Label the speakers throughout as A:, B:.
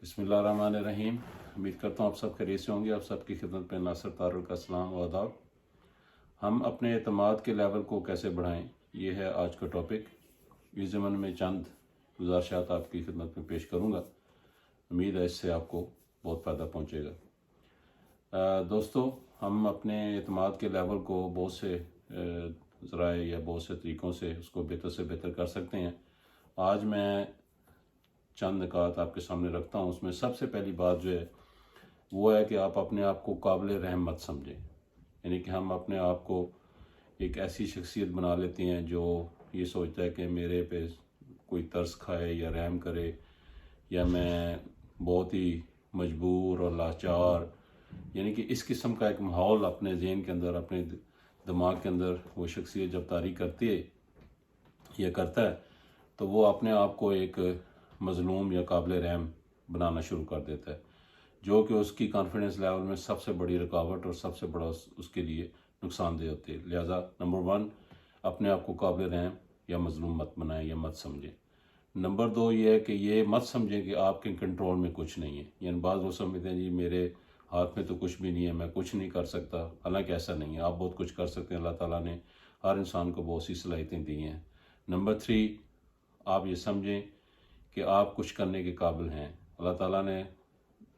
A: बिस्मिल्लाहिर्रहमानिर्रहीम। उम्मीद करता हूँ आप सब खैरियत से होंगे। आप सबकी खिदमत में नासिर तारुल का सलाम व आदाब। हम अपने एतमाद के लेवल को कैसे बढ़ाएं, ये है आज का टॉपिक। इस ज़मन में चंद गुज़ारिशात आपकी खिदमत में पेश करूँगा। उम्मीद है इससे आपको बहुत फ़ायदा पहुँचेगा। दोस्तों, हम अपने एतमाद के लेवल को बहुत से ज़राए या बहुत से तरीक़ों से उसको बेहतर से बेहतर कर सकते हैं। आज मैं चंद निकात आपके सामने रखता हूँ। उसमें सबसे पहली बात जो है वो है कि आप अपने आप को काबिल रहम मत समझें। यानी कि हम अपने आप को एक ऐसी शख्सियत बना लेते हैं जो ये सोचता है कि मेरे पे कोई तरस खाए या रहम करे, या मैं बहुत ही मजबूर और लाचार, यानी कि इस किस्म का एक माहौल अपने ज़हन के अंदर, अपने दिमाग के अंदर वो शख्सियत जब तारी करती है या करता है, तो वो अपने आप को एक मज़लूम या काबिल रहम बनाना शुरू कर देता है, जो कि उसकी कॉन्फिडेंस लेवल में सबसे बड़ी रुकावट और सबसे बड़ा उसके लिए नुकसानदेह होती है। लिहाजा नंबर 1, अपने आप को काबिल रहम या मज़लूम मत बनाएं या मत समझें। नंबर 2 ये है कि ये मत समझें कि आपके कंट्रोल में कुछ नहीं है। यानी बाज़ वो समझते हैं जी मेरे हाथ में तो कुछ भी नहीं है, मैं कुछ नहीं कर सकता। हालांकि ऐसा नहीं है, आप बहुत कुछ कर सकते हैं। अल्लाह ताला ने हर इंसान को बहुत सी सलाहियतें दी हैं। नंबर 3, आप ये समझें कि आप कुछ करने के काबिल हैं। अल्लाह ताला ने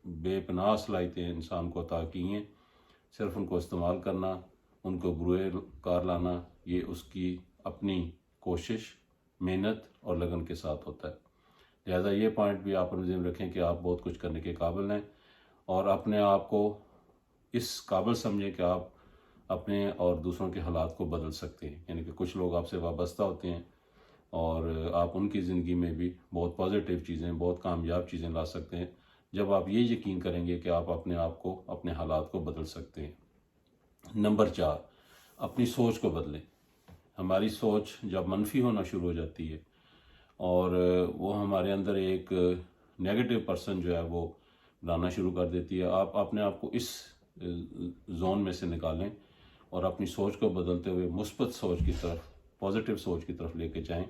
A: बेपनाह सलाहियतें इंसान को अता की हैं। सिर्फ उनको इस्तेमाल करना, उनको बुरे कार लाना, ये उसकी अपनी कोशिश, मेहनत और लगन के साथ होता है। लिहाजा ये पॉइंट भी आप अपने ज़हन रखें कि आप बहुत कुछ करने के काबिल हैं, और अपने आप को इस काबिल समझें कि आप अपने और दूसरों के हालात को बदल सकते हैं। यानी कि कुछ लोग आपसे वाबस्ता होते हैं और आप उनकी ज़िंदगी में भी बहुत पॉजिटिव चीज़ें, बहुत कामयाब चीज़ें ला सकते हैं, जब आप ये यकीन करेंगे कि आप अपने आप को, अपने हालात को बदल सकते हैं। नंबर 4, अपनी सोच को बदलें। हमारी सोच जब मनफी होना शुरू हो जाती है और वो हमारे अंदर एक नेगेटिव पर्सन जो है वो बनाना शुरू कर देती है, आप अपने आप को इस जोन में से निकालें और अपनी सोच को बदलते हुए मुस्बत सोच की तरफ, पॉजिटिव सोच की तरफ लेके जाएं।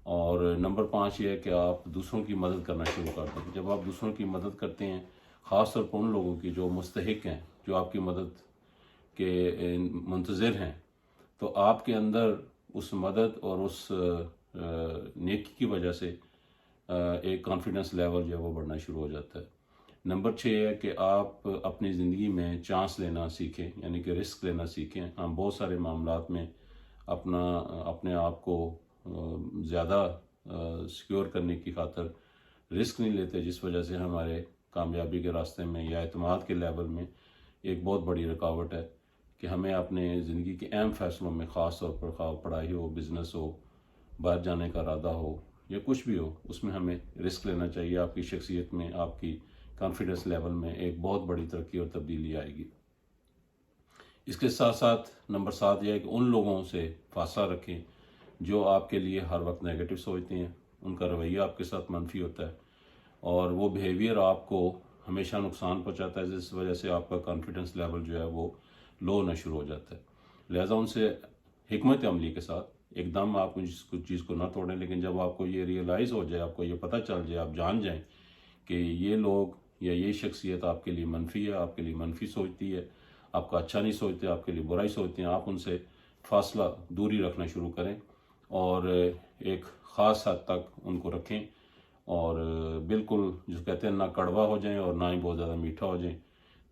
A: और नंबर 5 ये है कि आप दूसरों की मदद करना शुरू कर दें। जब आप दूसरों की मदद करते हैं, ख़ास तौर पर उन लोगों की जो मुस्तहिक हैं, जो आपकी मदद के मुंतज़िर हैं, तो आपके अंदर उस मदद और उस नेकी की वजह से एक कॉन्फिडेंस लेवल जो है वो बढ़ना शुरू हो जाता है। नंबर 6 है कि आप अपनी ज़िंदगी में चांस लेना सीखें, यानी कि रिस्क लेना सीखें। हम बहुत सारे मामलात में अपने आप को ज़्यादा सिक्योर करने की खातर रिस्क नहीं लेते, जिस वजह से हमारे कामयाबी के रास्ते में या एतमाद के लेवल में एक बहुत बड़ी रुकावट है कि हमें अपने ज़िंदगी के अहम फ़ैसलों में, ख़ास तौर पर पढ़ाई हो, बिज़नेस हो, बाहर जाने का इरादा हो या कुछ भी हो, उसमें हमें रिस्क लेना चाहिए। आपकी शख्सियत में, आपकी कॉन्फिडेंस लेवल में एक बहुत बड़ी तरक्की और तब्दीली आएगी। इसके साथ साथ नंबर 7 यह है कि उन लोगों से फासला रखें जो आपके लिए हर वक्त नेगेटिव सोचते हैं, उनका रवैया आपके साथ मनफी होता है और वो बिहेवियर आपको हमेशा नुकसान पहुंचाता है, जिस वजह से आपका कॉन्फिडेंस लेवल जो है वो लो होना शुरू हो जाता है। लिहाजा उनसे हिकमत अमली के साथ एकदम आप कुछ चीज़ को ना तोड़ें, लेकिन जब आपको ये रियलाइज़ हो जाए, आपको ये पता चल जाए, आप जान जाएं कि ये लोग या ये शख्सियत आपके लिए मनफी है, आपके लिए मनफी सोचती है, आपका अच्छा नहीं सोचते, आपके लिए बुराई सोचते हैं, आप उनसे फासला, दूरी रखना शुरू करें और एक ख़ास हद तक उनको रखें और बिल्कुल जो कहते हैं ना कड़वा हो जाएं और ना ही बहुत ज़्यादा मीठा हो जाएं।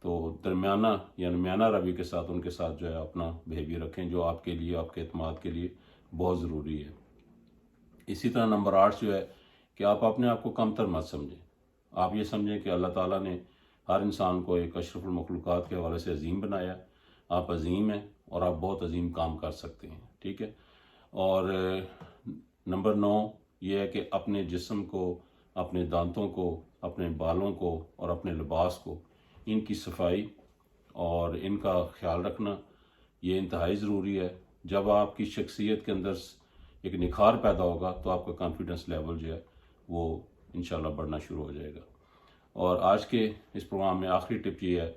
A: तो दरमियाना या दरमियाना रवि के साथ उनके साथ जो है अपना बिहेवियर रखें, जो आपके लिए, आपके एतमाद के लिए बहुत ज़रूरी है। इसी तरह नंबर 8 जो है कि आप अपने आप को कमतर मत समझें। आप ये समझें कि अल्लाह ताला ने हर इंसान को एक अशरफुल मखलूक़ात के हवाले से अजीम बनाया। आप अजीम हैं और आप बहुत अजीम काम कर सकते हैं, ठीक है। और नंबर 9 ये है कि अपने जिस्म को, अपने दांतों को, अपने बालों को और अपने लिबास को, इनकी सफाई और इनका ख्याल रखना ये इंतहाई ज़रूरी है। जब आपकी शख्सियत के अंदर एक निखार पैदा होगा तो आपका कॉन्फिडेंस लेवल जो है वो इंशाल्लाह बढ़ना शुरू हो जाएगा। और आज के इस प्रोग्राम में आखिरी टिप ये है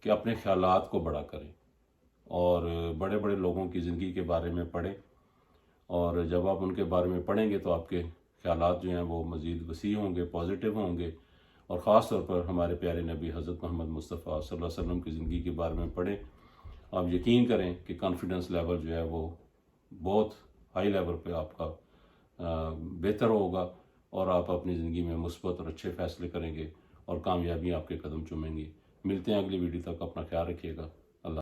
A: कि अपने ख्यालात को बड़ा करें और बड़े बड़े लोगों की ज़िंदगी के बारे में पढ़ें, और जब आप उनके बारे में पढ़ेंगे तो आपके ख्यालात जो हैं वो मज़ीद वसी होंगे, पॉजिटिव होंगे اور خاص طور پر ہمارے پیارے نبی حضرت محمد مصطفیٰ صلی اللہ علیہ وسلم کی زندگی کے بارے میں پڑھیں. آپ یقین کریں کہ کانفیڈنس لیول جو ہے وہ بہت ہائی لیول پہ آپ کا بہتر ہوگا، اور آپ اپنی زندگی میں مثبت اور اچھے فیصلے کریں گے اور کامیابی آپ کے قدم چومیں گی. ملتے ہیں اگلی ویڈیو تک، اپنا خیال رکھیے گا.